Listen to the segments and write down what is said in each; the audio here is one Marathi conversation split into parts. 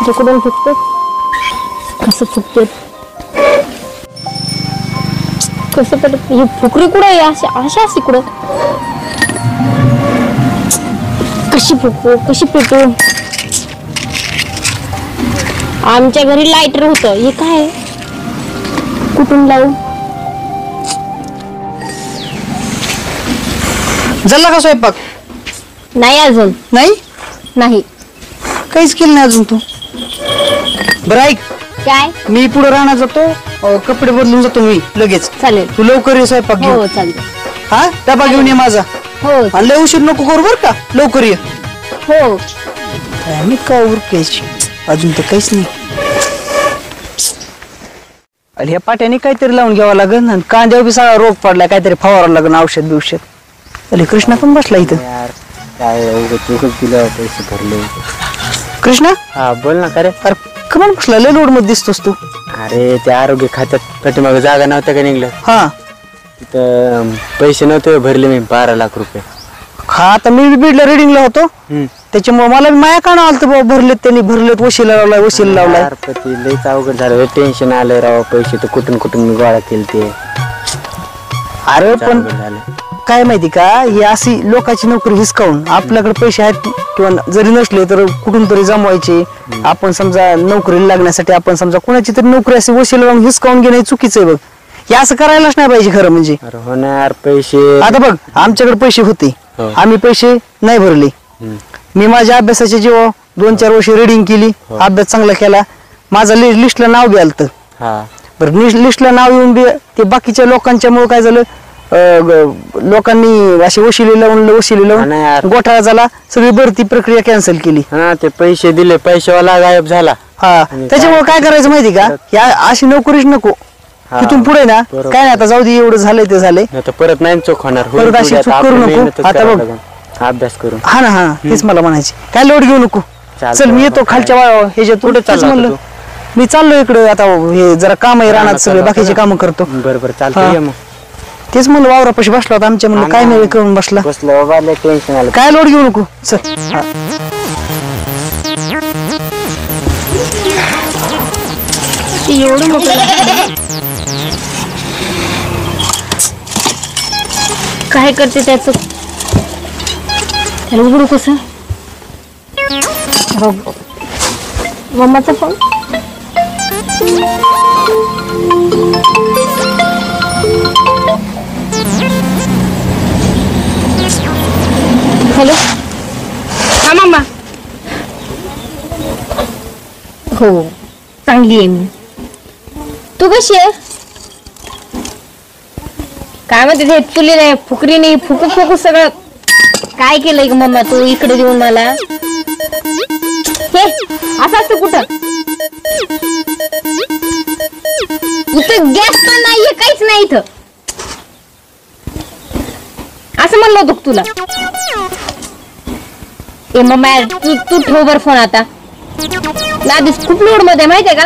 तिकडून फुकतो कसं फुकते कसं पडत ही फुकरी कुठं आहे अशा तिकडं कशी फुकू कशी पेटू आमच्या घरी लायटर होतं हे काय कुठून लावू झाला का स्वयंपाक नाही अजून नाही नाही काहीच केलं नाही अजून तू बरं ऐक काय मी पुढे राहणार जातो कपडे बदलून जातो मी लगेच चालेल तू लवकर ये स्वयंपाक घेऊन हो चालेल हा डबा घेऊन ये माझा हो आणि लय उशीर नको करू बर का लवकर ये हो काय मी का उरकायची अजून तर काहीच नाही आणि ह्या पाट्याने काहीतरी लावून घ्यावं लागेल आणि कांद्यावर बी सगळा रोग पडलाय काहीतरी फवारावं लागेल औषध बिवषध अरे कृष्णा पण बसला इथं यार काय चुकच दिलं पैसे भरले कृष्णा हा बोल ना खरे अरे कमान बसला लय लोड मध्ये दिसतोस तू अरे त्या आरोग्य खात्यात पाठीमागे जागा नव्हत्या का निघलं हा तिथं पैसे नव्हते भरले मी 12 लाख रुपये हा आता मी बीडला रिडिंगला होतो त्याच्यामुळे मला माया काना आलत बाबा भरलेत वशिला लावलाय यार पती लईच अवघड झालं टेन्शन आलंय राव पैसे तर कुठून मी गोळा केले ते अरे पण झालं काय माहिती का ही अशी लोकांची नोकरी हिसकावून आपल्याकडे पैसे आहेत किंवा जरी नसले तर कुठून तरी जमवायचे आपण समजा नोकरीला लागण्यासाठी आपण समजा कोणाची तरी नोकरी अशी वशिला लावून हिसकावून घेणं चुकीचं आहे बघ हे असं करायलाच नाही पाहिजे खरं म्हणजे अरे हो ना यार पैसे आता बघ आमच्याकडे पैसे होते आम्ही पैसे नाही भरले मी माझ्या अभ्यासाच्या जेव्हा 2-4 वर्ष रिडिंग केली अभ्यास चांगला केला माझा लिस्टला नाव बी आलत बरं लिस्टला नाव येऊन बी ते बाकीच्या लोकांच्या मुळे काय झालं लोकांनी अशी वशिली लावून गोठाळा झाला सगळी भरती प्रक्रिया कॅन्सल केली हा ते पैसे दिले पैसेवाला गायब झाला हा त्याच्यामुळे काय करायचं माहिती का या अशी नोकरीच नको तिथून पुढे ना काय नाही आता जाऊ दे एवढं झालंय ते झालंय परत नाही चूक होणार परत अशी चूक करू नको आता बघ अभ्यास करून हा ना हा तेच मला म्हणायचे काय लोड घेऊ नको चल मी येतो खालच्या ह्याच्यात पुढे म्हणलं मी चाललो इकडे आता हे जरा काम आहे रानात सगळे बाकीचे काम करतो बरोबर चालतंय मग तेच म्हणलं वावरापाशी बसला होता आमच्या म्हणलं काय नाही करून बसला बाबा लय टेन्शन आलं काय लोड घेऊ नको चल एवढं मोठं काय करते त्याच त्याला उघडू कसं मम्माचा फोन हॅलो हा मम्मा हो चांगली आहे मी तू कशी आहे काय म्हणते ते तुली नाही फुकरी नाही फुकू सगळं काय केलंय ग मम्मा तू इकडे देऊन मला हे असं असतं कुठं इथं गॅस पण नाहीये काहीच नाही इथं असं म्हणलं होतं तुला ए मम्मा तू ठेव बर फोन आता आधीच खूप लोड मध्ये माहितीये का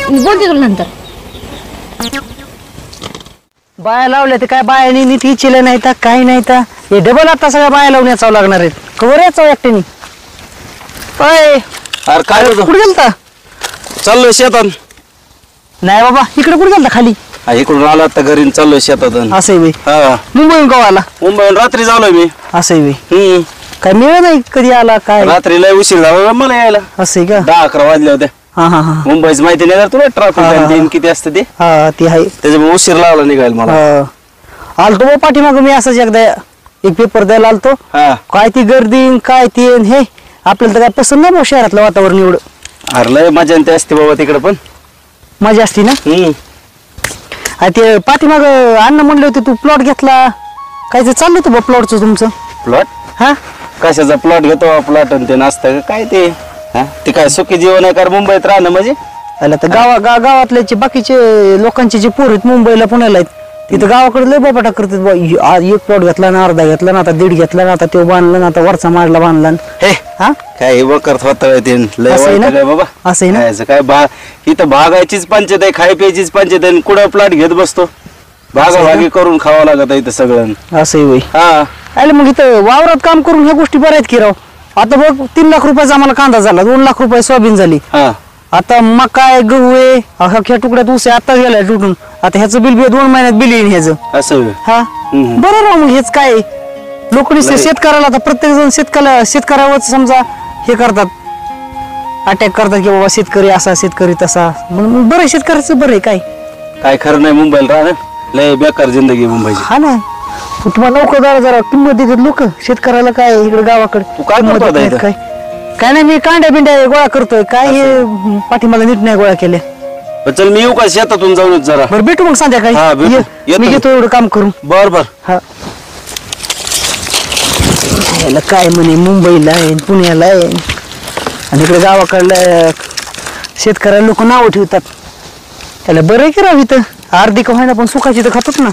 मी बोलते तुला नंतर बाया लावल्या ते काय बायानी नीट इचिले नाही तर काही नाही तर हे डबल आता सगळ्या बाया लावण्याचा लागणार आहेत कवर याचा एकट्यानी अरे काय होतं कुठे गेलता चाललोय शेतात नाही बाबा इकडे कुठे गेलता खाली इकडून आलो आता घरी चाललोय शेतात असं आहे हा मुंबईहून कवा आला मुंबईहून रात्री जालोय मी असं आहे काय मिळत नाही कधी आला काय रात्री लय उशीर झाला मला यायला असं आहे का 10-11 वाजले होते हा हा हा मुंबईच माहिती नाही तुला ट्रॅफिक किती असतं ते हा ते आहे त्याच्यामुळे उशीर लावला निघायला मला आलतो बा पाठीमाग मी असंच एकदा एक पेपर द्यायला आलतो हा काय ती गर्दी काय ती हे आपल्याला तर काय पसंत नाही बा शहरातलं वातावरण एवढं अरे लय मजा ते असते बाबा तिकडे पण मजा असती ना ते पाठीमाग अण्णा म्हणले होते तू प्लॉट घेतला काय ते चाललं होतं बा प्लॉटचं तुमचं प्लॉट हा कशाचा प्लॉट घेतो प्लॉट आणि ते नसतं काय ते ते काय सुखी जीवन आहे का मुंबईत राहणं म्हणजे गावातले बाकीचे लोकांचे जे पोर आहेत मुंबईला पुण्याला आहेत तिथं गावाकडे लय बापाटा करतात आज एक प्लॉट घेतला ना अर्धा घेतला ना आता 1.5 घेतला ना आता तो बांधला ना आता वरचा माडला बांधला हे हा काय करत होत बाबा असं आहे ना काय इथं भागायचीच पंचायत आहे खाय प्यायचीच पंचायत आहे कुठं प्लॉट घेत बसतो भागाभागी करून खावं लागत आहे इथं सगळं असं होय हा अरे मग इथं वावरात काम करून ह्या गोष्टी बऱ्याच की राव आता बघ 3 लाख रुपयाचा आम्हाला कांदा झाला 2 लाख रुपये सोयाबीन झाली हा आता मका आहे, गहू आहे, अख्ख्या तुकड्यात ऊस आहे, आताच गेलाय तुटून. आता ह्याचं बिल 2 महिन्यात बिल येईन ह्याचं. असं हा बरोबर. मग हेच काय लोक शेतकऱ्याला आता प्रत्येक जण शेतकऱ्यावर समजा हे करतात, अटॅक करतात की बाबा शेतकरी असा शेतकरी तसा. मग बरं शेतकऱ्याचं बरं आहे काय. काय खरं नाही मुंबईला राहणं, लय बेकार जिंदगी मुंबईची. हा ना. तुम्हाला नोकरदार जरा किंमत देतात लोक, शेतकऱ्याला काय इकडे गावाकडे तू काय किंमत करतो आता देत इथं? नाहीत काय नाही. मी कांड्या बिंड्या गोळा करतोय काय. हे पाठीमागे नीट नाही गोळा केल्या. चल मी येऊ का शेतातून जाऊन जरा. बरं भेटू मग हा, संध्याकाळी. भेटू. येतो. मी घेतो एवढं काम करून. बर बर. हा. याला काय म्हणे मुंबईला आहे, पुण्याला आहे, आणि इकडे गावाकडल्या शेतकऱ्याला लोक नावं ठेवतात. त्याला बरं आहे की राव इथं अर्धी का व्हायना पण सुखाची तर खातात ना.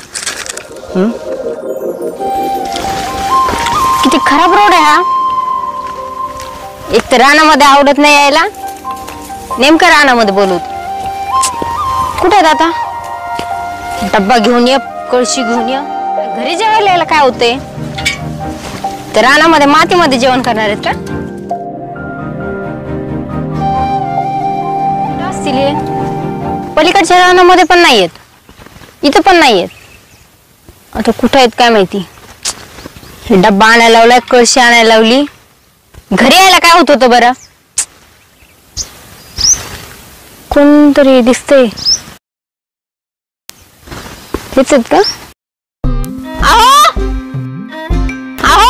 किती खराब रोड आहे हा. एक तर रानामध्ये आवडत नाही यायला, नेमकं रानामध्ये बोलवत. कुठे आहेत आता? डब्बा घेऊन ये, कळशी घेऊन ये. घरी जेवायला यायला काय होते? तर रानामध्ये मातीमध्ये जेवण करणार आहेत का? असतील हे. पलीकडच्या रानामध्ये पण नाहीयेत, इथं पण नाहीयेत. आता कुठं आहेत काय माहिती. डब्बा आणायला लावलाय, कळशी आणायला लावली. घरी यायला काय होत होतं बरं? कोणतरी दिसतंय. हेच आहेत का? आहो आहो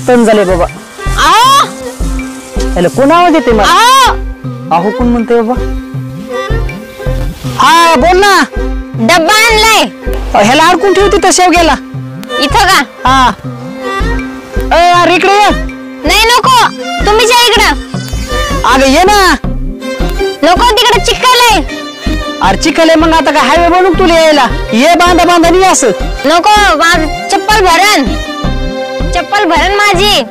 तण झाले बाबा. आहो त्याला कोण आवाज येते मला? आहो आहो कोण म्हणते बाबा? हा बोल ना. डब्बा आणलाय. ह्याला अडकून ठेवते तशा गेला इथं का? हा. अरे इकडे ये. नाही नको, तुम्हीच या इकडं. अगं ये ना. नको, तिकडे चिखल आहे. अरे चिखल आहे मग आता काय हायवे बनवू तुला यायला? ये बांधा बांधा नाही असं. नको, चप्पल भरण माझी.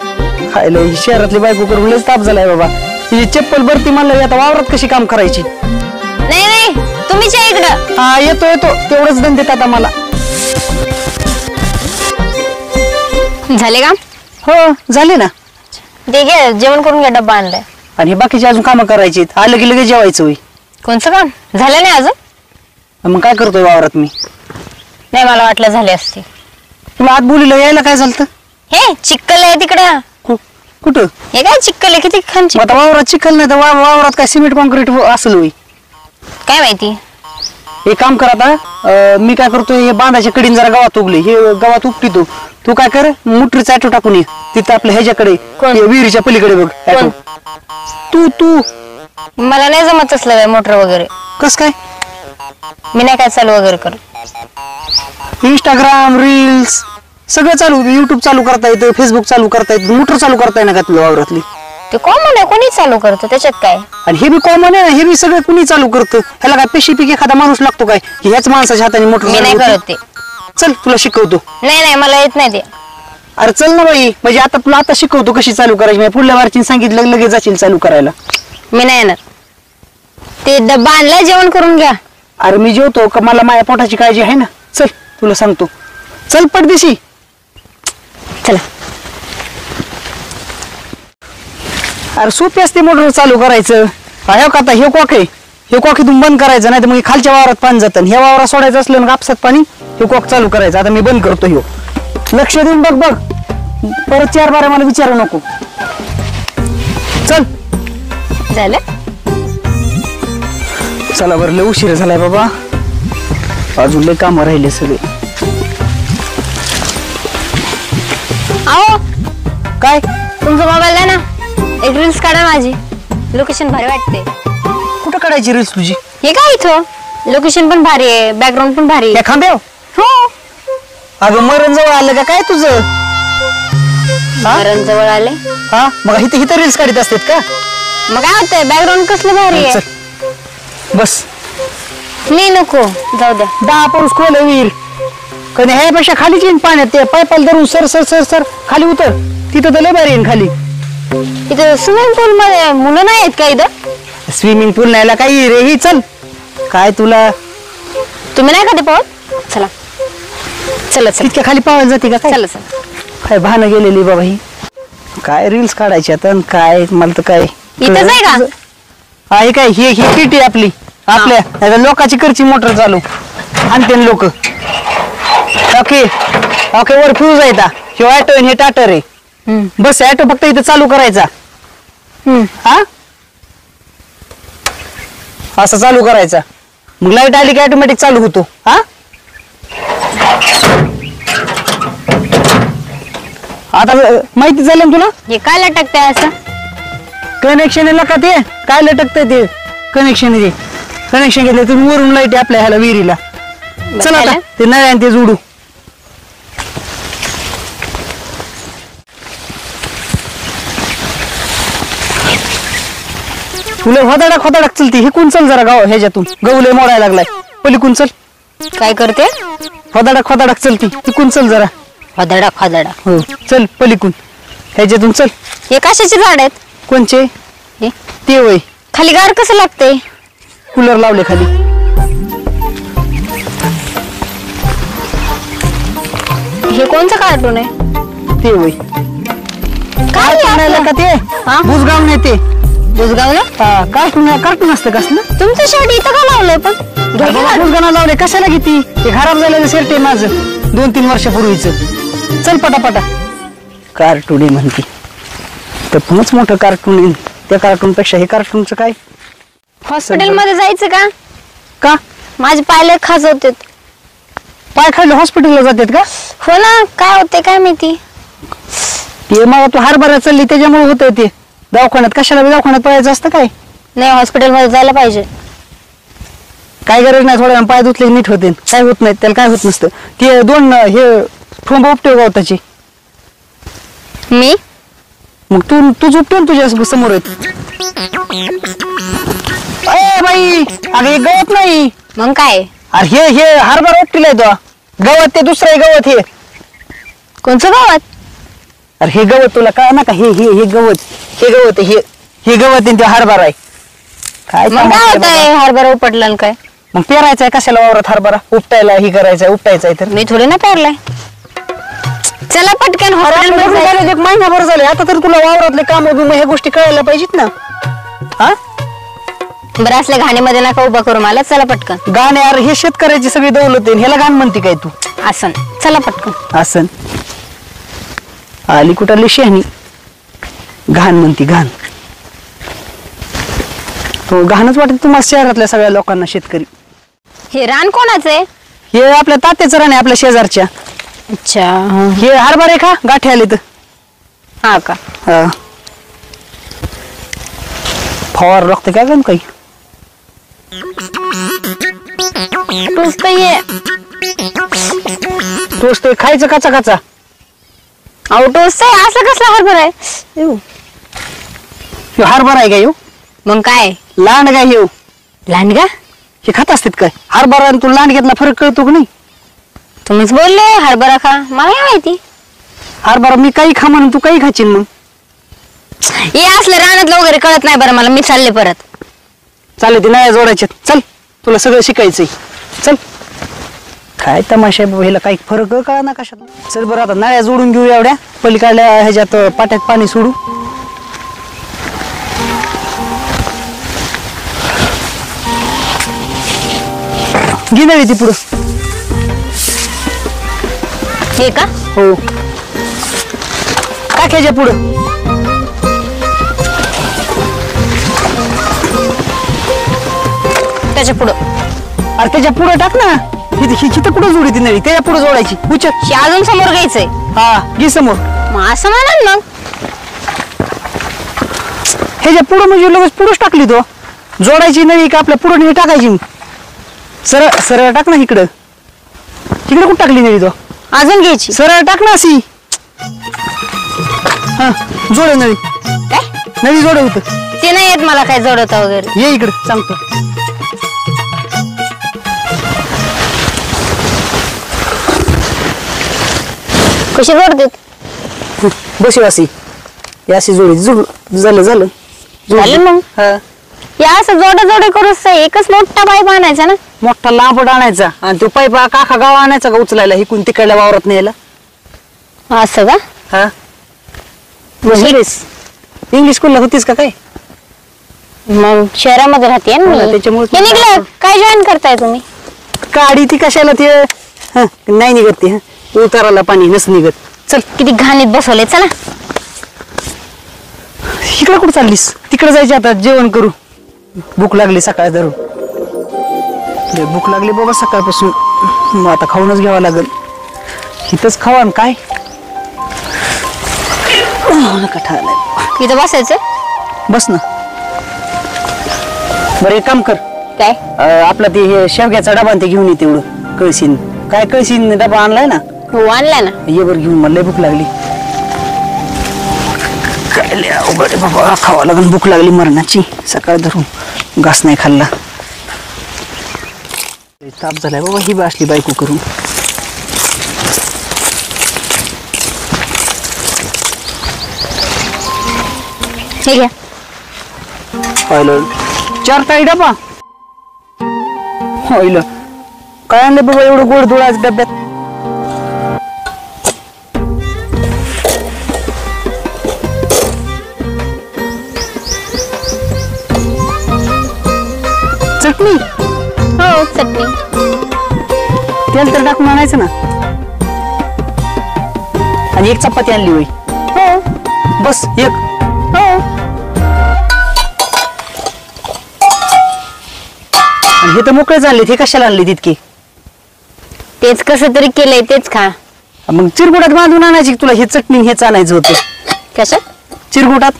खायला शहरातली बायको करून लयच ताप झालाय बाबा. ही चप्पल भरती म्हणलं आता वावरात कशी काम करायची? नाही नाही, तुम्हीच या इकडं. हा येतो येतो, तेवढंच दण देतात आम्हाला. झाले का? हो झाले ना. ते घे, जेवण करून घ्या. डब्बा आणलाय. आणि हे बाकीचे अजून कामं करायची आलं की लगेच जेवायचं होई. कोणचं काम झालं नाही अजून? मग काय करतोय वावरात मी? नाही, मला वाटलं झाले असते. तुला आत बोलीला यायला काय झालं? हे चिक्कल आहे तिकडं. कुठं? हे काय चिक्कल आहे, किती खान आता वावरात चिखल नाही तर वावरात काय सिमेंट कॉन्क्रीट असेल होई? काय माहिती. हे काम कर आता. मी काय करतोय, हे बांधाच्या कडीन जरा गावात उगली, हे गावात उपटितो. तू काय कर, मोटरीचा ॲटो टाकून ये तिथं आपल्या ह्याच्याकडे, विहिरीच्या पलीकडे बघ ॲटो. तू मला नाही जमत असलं मोटर वगैरे. कस काय? मी नाही काय चालू वगैरे करत. इंस्टाग्राम रील्स सगळं चालू, युट्यूब चालू करता येतं, फेसबुक चालू करता येतं, मोटर चालू करता येणार का तुला वावरातली? ते कॉमन आहे, कोणी चालू करतो, त्याच्यात काय. आणि हे बी कॉमन आहे, हे बी सगळं कुणी चालू करतं. ह्याला काय पेशीपैकी एखादा माणूस लागतो काय की ह्याच माणसाच्या हाताने मोटर? मी नाही करत ते. चल तुला शिकवतो. नाही नाही, मला येत नाही ते. अरे चल ना बाई, म्हणजे आता तुला आता शिकवतो कशी चालू करायची. म्हणजे पुढल्या वारची सांगितलं लगेच जाशील चालू करायला. मी नाही येणार. ते डब्बा आणलाय, जेवण करून घ्या. अरे मी जेवतो का, मला माझ्या पोटाची काळजी आहे ना. चल तुला सांगतो, चल पटदिशी. चला. अरे सोपी असते मोटर चालू करायचं. हे का आता हे कॉक आहे, हे कॉक इथून बंद करायचं, नाही तर मग खालच्या वावरात पाणी जातं. ह्या वावरात सोडायचं असलं ना कापसात पाणी, हे कॉक चालू करायचं. आता मी बंद करतो. ह्यो लक्ष देऊन बघ बघ, परत 4 बारा मला विचारू नको. चल. झालं. चला बरं, लय उशीर झालाय बाबा, अजून लय कामं राहिले सगळे. आओ काय? तुमचा मोबाईल आहे ना, एक रील्स काढा माझी. लोकेशन भारी वाटते. कुठं काढायची रील्स तुझी? हे काय इथं लोकेशन पण भारी आहे, बॅकग्राऊंड पण भारी या आहे. खांब्याव? हो. अगं मरण जवळ आलं का काय तुझं? मरण जवळ आले. हा मग इथं रील्स काढत असतात का? मग काय होतंय, बॅकग्राऊंड कसलं भारी आहे. चल बस. नाही नको, जाऊ द्या. 10 परूस खोल विहीर, कधी ह्यापेक्षा खाली येईन पाण्यात. ते पायपाल धरून सर सर सर सर खाली उतर, तिथं तर लय भारी येईन खाली. इथं स्विमिंग पूल मध्ये मुलं नाही आहेत का इथं? स्विमिंग पूल नाही काही रे ही. चल काय तुला, तुम्ही नाही कधी पाहत? चला चला चला तितक्या खाली पावायला जाते का काय? चला चला. काय भानं गेलेली बाबा ही. काय रील्स काढायची आता आणि काय मला तर काय इथंच आहे का? हा हे काय ही किटी आपली आपल्या नाहीतर लोकांची करची मोटर चालू आणते लोक. ओके ओके वर फ्यूज आहे हे ऑटो हे टाटर आहे. बस ऑटो फक्त इथं चालू करायचा. हा असं चालू करायचा मग लाईट आली की ऑटोमॅटिक चालू होतो. हा आता माहिती झालं ना तुला. हे काय लटकतंय असं? कनेक्शन आहे का ते काय लटकतंय ते कनेक्शन आहे. कनेक्शन घेतलं तुम्ही वरून लाईट आपल्या ह्याला विहिरीला. चला आता ते नळ्याने ते जोडू. तुला खोदाडक चलती हे कोण चल जरा गाव ह्याच्यातून गवले मोडायला लागलाय. पलीकून चल. काय करते? खोदाडक चलती तिकून चल जरा. खदाडा हो चल पलीकून ह्याच्यातून चल. हे कशाचे झाड आहेत? कोणचे? हे ते वय खाली गार कसं लागते? कूलर लावले खाली. हे कोणचं कार्टून आहे? ते वय काय का ते बुजगाव नाही ते बुजगावला. कार्टून असतं कसलं. तुमचं शर्ट इथं का लावलंय पण? बुजगावला लावले कशाला घेती. हे खराब झालेलं शर्ट आहे माझं 2-3 वर्षापूर्वीच. चल पटापटा. कार्टून आहे म्हणते तर पुन्हाच मोठं कार्टून आहे. त्या कार्टून पेक्षा हे कार्टूनचं काय. हॉस्पिटल मध्ये जायचं का? का माझे पायले खाजवते. पाय खायला हॉस्पिटलला जातात का? हो ना. काय होते काय माहिती. ते मग तू हरभरा चालली त्याच्यामुळे होतंय ते. दवाखान्यात कशाला दवाखान्यात पळायचं असतं काय. नाही हॉस्पिटल मध्ये जायला पाहिजे. काय गरज नाही. थोड्या पाय धुतले नीट होते. काय होत नाही त्याला काय होत नसतं. ते 2 हे ठोंब उपटे गवताची. मी मग तू झोपतो तुझ्या समोर येत. अरे बाई अगं हे गवत नाही. मग काय? अरे हे हरभरा उपटीलाय तो गवत. ते दुसरं गवत हे कोणचं गावात? अरे हे गवत तुला काय ना का हे गवत हे गवत हे गवत आहे ते हरभरा आहे. काय मग काय होतंय हरभरा उपटला काय? मग पेरायचंय कशाला वावरात हरभरा उपटायला ही करायचंय उपटायचंय तर. मी थोडी ना पेरलाय. चला पटकन हॉस्पिटल मध्ये जायचं. 1 महिनाभर झाले आता तर तुला वावरातले काम ह्या गोष्टी कळायला पाहिजेत ना. हा बरं असल्या घाणीमध्ये नका उभा करू मला. चला पटकन. गाणे अरे हे शेतकऱ्याची सगळी दौलत आहे. ह्याला गाण म्हणते काय तू? आसन. चला पटकन. आसन आली कुठली शहाणी घाण म्हणती घाण. तो घाणच वाटत तुम्हाला शहरातल्या सगळ्या लोकांना शेतकरी. हे रान कोणाचं आहे? हे आपल्या तात्याचं रान आहे आपल्या शेजारच्या. अच्छा. हे हरभरे का गाठी आले तर. हा का? हा फवार लागते काय गं काही. टोस्ट ये टोस्ट खायचं काचा काचा. अहो टोस्ट आहे. असं कसला हरभरा आहे? हरभरा आहे काय येऊ. मग काय? लांड काय येऊ. लांडगा हे खात असतात काय हरभरा आणि तू लांड घेतला फरक कळतो की नाही. तुम्हीच बोलले हरभरा खा. मला काय माहिती. हरभरा मी काही खा म्हणून तू काही खाशील मग. हे असलं रानातलं वगैरे कळत नाही बरं मला. मी चालले परत. चालेल ते नाही जोडायचे. चल तुला सगळं शिकायचंय. चल काय तमाशा आहे ह्याला काही फरक कळा ना कशात. चल बरं आता नळ्या जोडून घेऊ एवढ्या पलीकडल्या ह्याच्यात पाट्यात पाणी सोडू. घे नळी ती पुढं. हे का? हो टाक ह्याच्या पुढं. त्याच्या पुढं. अरे त्याच्या पुढं टाक ना. हिथं कुठं जोडी ती नळी त्याच्या पुढे जोडायची. उचल. हे अजून समोर घ्यायचंय. हा घे समोर. मग असं म्हणा मग. ह्याच्या पुढं म्हणजे लगेच पुढंच टाकली तो. जोडायची नळी का आपल्या पुढं नळी टाकायची. सरळ सरळ टाक ना इकडं. तिकडे कुठं टाकली नळी तो. अजून घ्यायची. सरळ टाक ना अशी. हा जोड नळी. काय नळी जोड होत. ते नाही येत मला काय जोडवता वगैरे. ये इकडे सांगतो. कशी जोडतात? बस अशी अशी जोडी झालं झालं झालं मग. हा या असं जोडा करूच एकच मोठा पाईप आणायचा ना. मोठा लांबड आणायचा आणि तो पाईप काखा गाव आणायचा का उचलायला हिकून तिकडल्या वावरात न्यायला. असं का? हा इंग्लिश स्कूलला होतीस का काय? मग शहरामध्ये राहते ना हो ना, मी. त्याच्यामुळे हे निघलं काय जॉईन करताय तुम्ही? गाडी ती कशाला ते नाही निघत ती उताराला पाणी नस निघत. चल किती घाणीत बसवले. चला इकडे कुठं चाललीस? तिकडे जायचे आता जेवण करू. भूक लागली सकाळ धरून. भूक लागली बाबा सकाळपासून. मग आता खाऊनच घ्यावं लागेल. इथंच खावा ना काय. कठा आलाय. इथं बसायचं. बस ना. बरं एक काम कर. काय? आपला ते हे शेवग्याचा डबा ते घेऊन ये तेवढं कळशीन. काय कळशीन डबा आणलाय ना? हो आणला ना. ये बरं घेऊन. मला लय भूक लागली. काय लय अवघड आहे बाबा. खावा लागून भूक लागली मरणाची. सकाळ धरून घास नाही खाल्ला. ताप झालाय बाबा ही बसली बायको करून. हे घ्या. पाहिलं 4 टाळी डबा. होईल. काय आणलं बाबा एवढं गोड धुळ आज डब्यात? चटणी. हो चटणी. तेल तर टाकून आणायचं ना. आणि एक चपाती आणली होई. हो बस एक. हो. आणि हे तर मोकळे झाले. हे कशाला आणले तितके? तेच कसं तरी केलंय तेच खा. मग चिरगुटात बांधून आणायची तुला. हे चटणी हेच आणायचं होतं. कशात? चिरगुटात.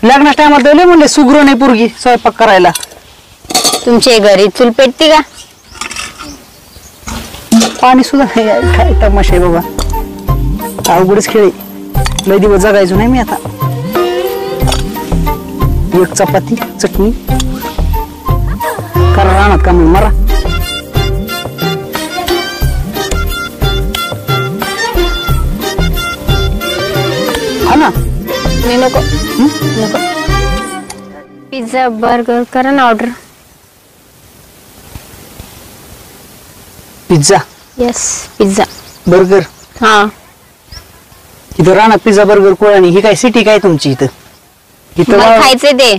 लग्नाच्या टायमात दिले म्हणले सुगरो नाही पोरगी स्वयंपाक करायला. तुमच्या घरी चूल पेटती का? पाणी सुद्धा नाही. काय तमाशा आहे बाबा. अवघडच खेळ. लय दिवस जगायचो नाही मी आता. एक चपाती चटणी करा राहणार का मग मरा. हा ना. मी नको. नको. पिझ्झा बर्गर करा ना order. Pizza yes pizza burger. हा. इथं राहणार पिझ्झा बर्गर कोळानी. ही काय सिटी काय तुमची इथं? मला इथं खायचंय ते.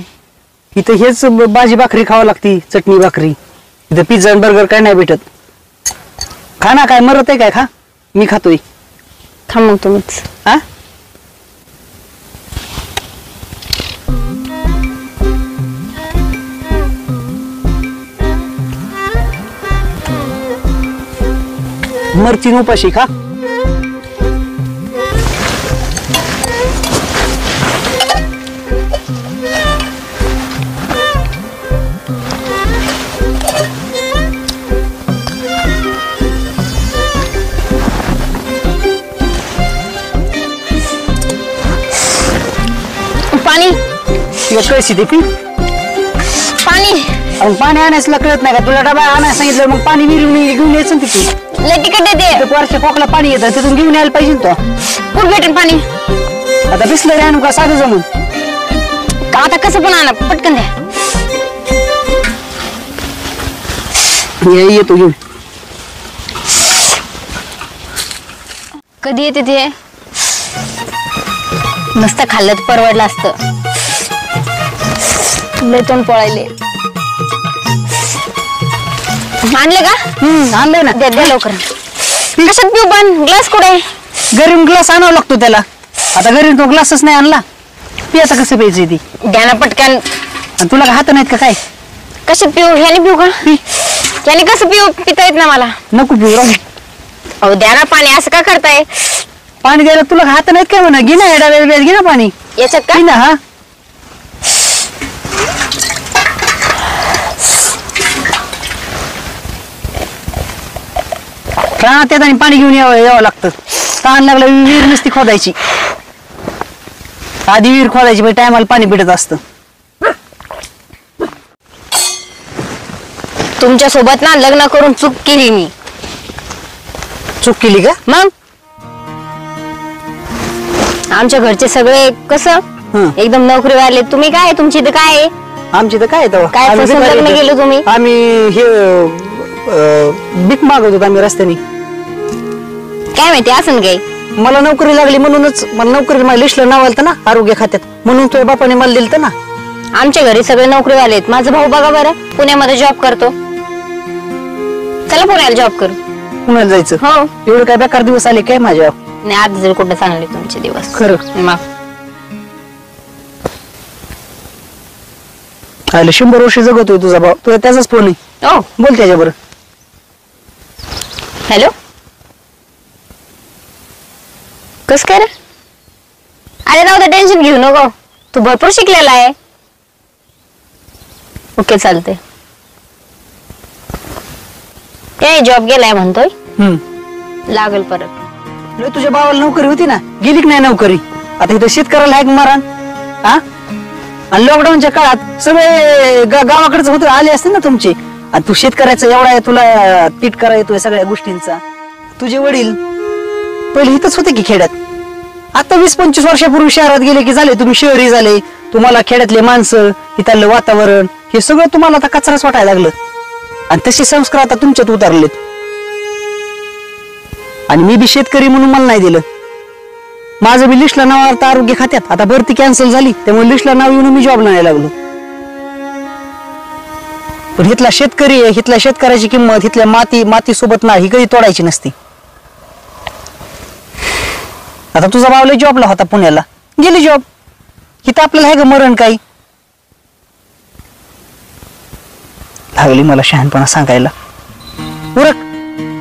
इथं हेच भाजी भाकरी खावं लागती. चटणी भाकरी. इथं पिझ्झा आणि बर्गर काय नाही भेटत. खा ना. काय मरत आहे काय? खा. मी खातोय. खा मग तुम्हीच. हा मरची उपाशी खा. पाणी. कळशी ते पी. पाणी. पाणी आणायचं कळत नाही का तुला? डबा आणायला सांगितलं मग पाणी विरून घेऊन यायचं ना तिथून. लय तिकट येते. वर्षा खोकला पाणी येतं तिथून घेऊन यायला पाहिजे तो. कुठं भेटेल पाणी? आता बिसलरी आणू का साधं जमून? आता कसं पण आणा पटकन द्या. येतो घेऊन. कधी येते ते? मस्त खाल्लं तर परवडलं असतं. लय तोंड पळायले. आणले का? आणलंय ना. द्या लवकर. कशात पिऊ पण? ग्लास कुठे? गरम ग्लास आणावा लागतो त्याला. आता घरी तो ग्लासच नाही आणला. पी आता कसं प्यायचं ती? द्या ना पटकन. आणि तुला हात नाहीत का काय? कशात पिऊ? ह्याने पिऊ का? याने कसं पिऊ? पिता येत ना मला. नको पिऊ राहू. अहो द्या ना पाणी. असं का करताय? पाणी द्यायला तुला हात नाहीत काय म्हणा? घे ना डब्यात घे ना पाणी. याच्यात का? पी ना. हा त्यात आणि पाणी घेऊन यावं लागतं. तहान लागलं विहीर नुसती खोदायची. आधी विहीर खोदायची पण टायमाला पाणी भेटत असतं. तुमच्या सोबत ना लग्न करून चूक केली मी. चूक केली का? मग आमच्या घरचे सगळे कसं एकदम नोकरी वाले. तुम्ही काय? तुमची इथं काय आहे? आमची तर काय तेव्हा काय आम्ही फसून भिकारी लग्न होतो. केलं तुम्ही? आम्ही हे भीक मागत होतो आम्ही रस्त्याने. काय माहिती असं काही. मला नोकरी लागली म्हणूनच. मला नोकरी माझ्या लिस्टला नाव आलं ना आरोग्य खात्यात. म्हणून तुझ्या बापाने मला दिलं ना. आमच्या घरी सगळे नोकरीवाले आहेत. माझा भाऊ बघा बरं पुण्यामध्ये जॉब करतो. चला पुण्याला जॉब करू. पुण्याला जायचं? हो. एवढं काय बेकार दिवस आले काय माझ्या? नाही आज जर कुठं चांगले तुमचे दिवस. खरं मग आले 100 वर्ष जगतोय तुझा भाऊ. तुला त्याचाच फोन आहे. ओ बोल त्याच्याबरोबर. हॅलो कस काय रे? अरे जाऊ दे टेन्शन घेऊ नको. तू भरपूर शिकलेला आहे. ओके चालते. काय जॉब गेलाय म्हणतोय? लागल परत. तुझ्या भावाला नोकरी होती ना, गेली की नाही नोकरी? आता इथं शेतकऱ्याला आहे मारण. हा आणि लॉकडाऊनच्या काळात सगळे गावाकडेच होते, आले असते ना तुमचे. आणि तू शेतकऱ्याचा एवढा आहे, तुला पीठ करा येतोय सगळ्या गोष्टींचा. तुझे वडील पहिले इथंच होते की खेड्यात. आता 20-25 वर्षापूर्वी शहरात गेले की झाले तुम्ही शहरी झाले. तुम्हाला खेड्यातले माणसं, इथलं वातावरण हे सगळं तुम्हाला आता कचराच वाटायला लागलं. आणि तसे संस्कार आता तुमच्यात उतरलेत. आणि मी बी शेतकरी म्हणून मला नाही दिलं. माझं बी लिस्टला नाव आता आरोग्य खात्यात. आता भरती कॅन्सल झाली त्यामुळे लिस्टला नाव येऊन मी जॉबला नाही लागलो. पण इथला शेतकरी आहे, इथल्या शेतकऱ्याची किंमत इथल्या माती सोबत नाही ही कधी तोडायची नसती. आता तुझा भावला जॉबला होता पुण्याला, गेली जॉब. इथं आपल्याला आहे का मरण काही? लागली मला शहाणपणा सांगायला. उरक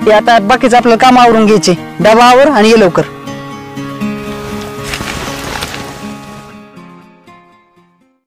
ते आता बाकीचं आपल्याला काम आवरून घ्यायचे. डबा आवर आणि ये लवकर.